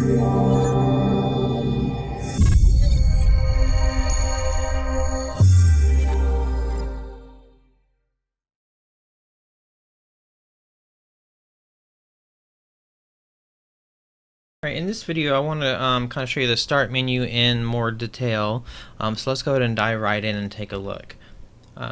Alright, in this video I want to kind of show you the start menu in more detail. So let's go ahead and dive right in and take a look.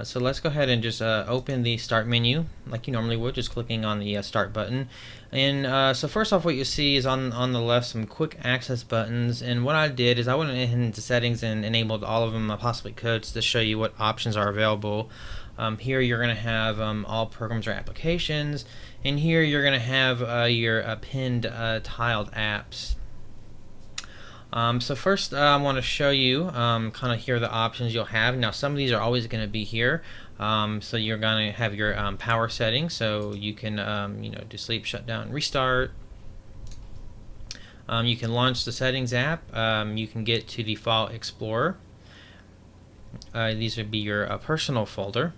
So let's go ahead and just open the start menu like you normally would, just clicking on the start button. And so first off, what you see is on the left some quick access buttons, and what I did is I went into settings and enabled all of them I possibly could to show you what options are available. Here you're going to have all programs or applications, and here you're going to have your pinned tiled apps. So first I want to show you kind of here are the options you'll have. Now some of these are always going to be here. So you're going to have your power settings, so you can do sleep, shutdown, restart. You can launch the settings app. You can get to the File Explorer. These would be your personal folder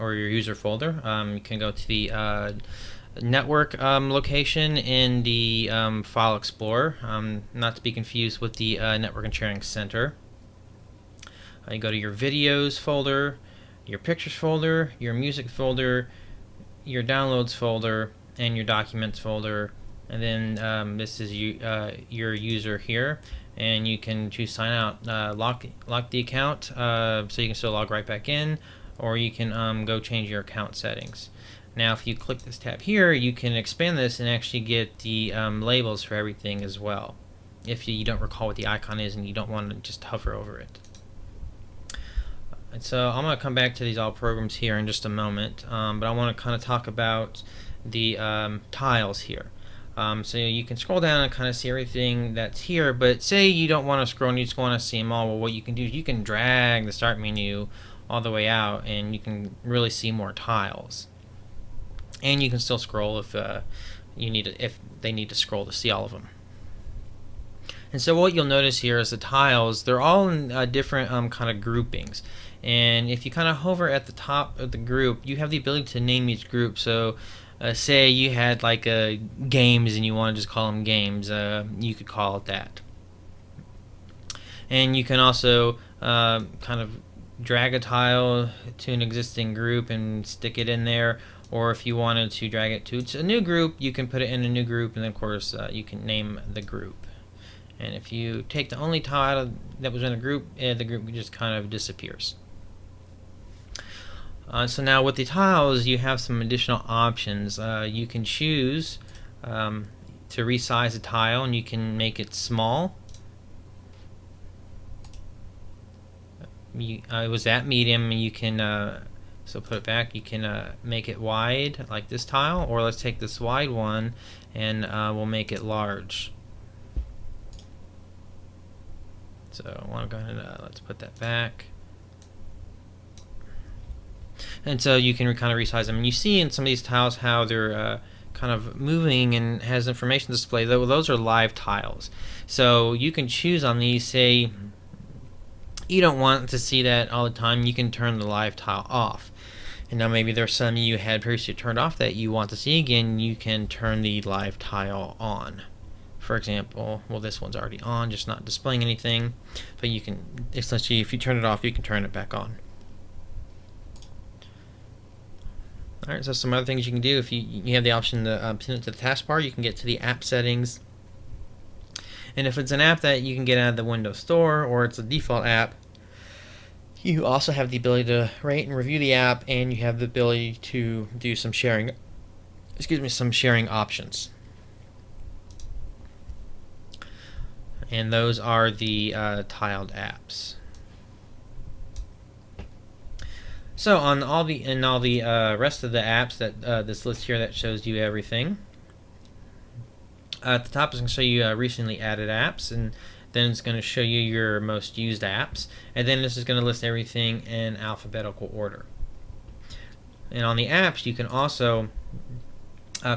or your user folder. You can go to the network location in the File Explorer, not to be confused with the Network and Sharing Center. You go to your videos folder, your pictures folder, your music folder, your downloads folder, and your documents folder, and then this is your user here, and you can choose sign out, lock the account, so you can still log right back in, or you can go change your account settings. Now if you click this tab here, you can expand this and actually get the labels for everything as well, if you don't recall what the icon is and you don't want to just hover over it. And so I'm going to come back to these all programs here in just a moment, but I want to kind of talk about the tiles here. So you can scroll down and kind of see everything that's here, but say you don't want to scroll and you just want to see them all. Well, what you can do is you can drag the start menu all the way out and you can really see more tiles. And you can still scroll if if they need to scroll to see all of them. And so what you'll notice here is the tiles, they're all in different kind of groupings. And if you kind of hover at the top of the group, you have the ability to name each group. So say you had like games and you want to just call them games, you could call it that. And you can also kind of drag a tile to an existing group and stick it in there, or if you wanted to drag it to a new group, you can put it in a new group, and then of course you can name the group. And if you take the only tile that was in a group, the group just kind of disappears. So now with the tiles, you have some additional options. You can choose to resize a tile, and you can make it small. It was at medium, and you can so put it back. You can make it wide like this tile, or let's take this wide one and we'll make it large. So I want to go ahead and let's put that back. And so you can kind of resize them. And you see in some of these tiles how they're kind of moving and has information display. Those are live tiles. So you can choose on these, say you don't want to see that all the time, you can turn the live tile off. And now maybe there's some you had previously turned off that you want to see again, you can turn the live tile on. For example, well, this one's already on, just not displaying anything, but you can, essentially, if you turn it off, you can turn it back on. Alright, so some other things you can do, if you have the option to pin it to the taskbar, you can get to the app settings. And if it's an app that you can get out of the Windows Store, or it's a default app, you also have the ability to rate and review the app, and you have the ability to do some sharing, some sharing options. And those are the tiled apps. So on all the rest of the apps that this list here that shows you everything. At the top is going to show you recently added apps, and then it's going to show you your most used apps, and then this is going to list everything in alphabetical order. And on the apps, you can also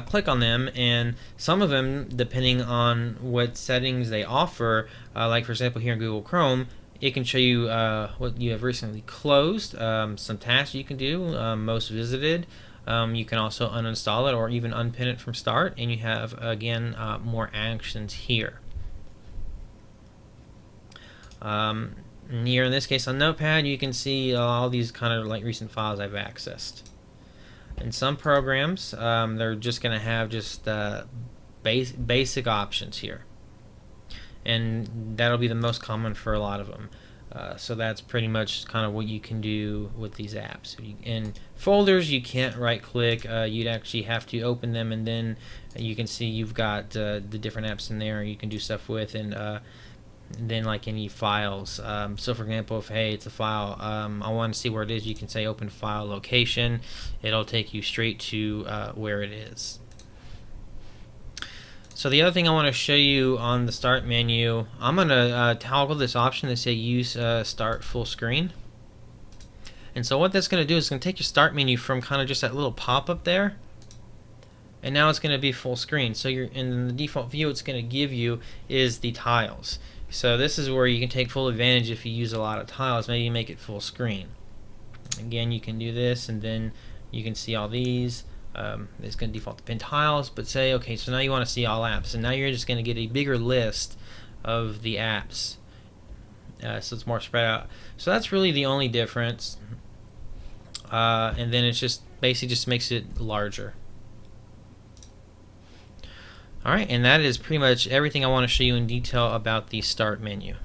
click on them, and some of them, depending on what settings they offer, like for example here in Google Chrome, it can show you what you have recently closed, some tasks you can do, most visited. You can also uninstall it or even unpin it from start, and you have again more actions here. Here in this case on Notepad, you can see all these kind of like recent files I've accessed. In some programs, they're just going to have just basic options here, and that'll be the most common for a lot of them. So that's pretty much kind of what you can do with these apps. In folders, you can't right click. You'd actually have to open them, and then you can see you've got the different apps in there you can do stuff with. And then like any files, so for example, if hey, it's a file, I want to see where it is, you can say open file location. It'll take you straight to where it is. So the other thing I want to show you on the start menu, I'm going to toggle this option that say use start full screen. And so what that's going to do is it's going to take your start menu from kind of just that little pop-up there, and now it's going to be full screen. So you're in the default view, it's going to give you is the tiles. So this is where you can take full advantage if you use a lot of tiles. Maybe you make it full screen. Again, you can do this, and then you can see all these. It's going to default to pin tiles, but say, okay, so now you want to see all apps, and now you're just going to get a bigger list of the apps. So it's more spread out. So that's really the only difference. And then it's just basically just makes it larger. Alright, and that is pretty much everything I want to show you in detail about the start menu.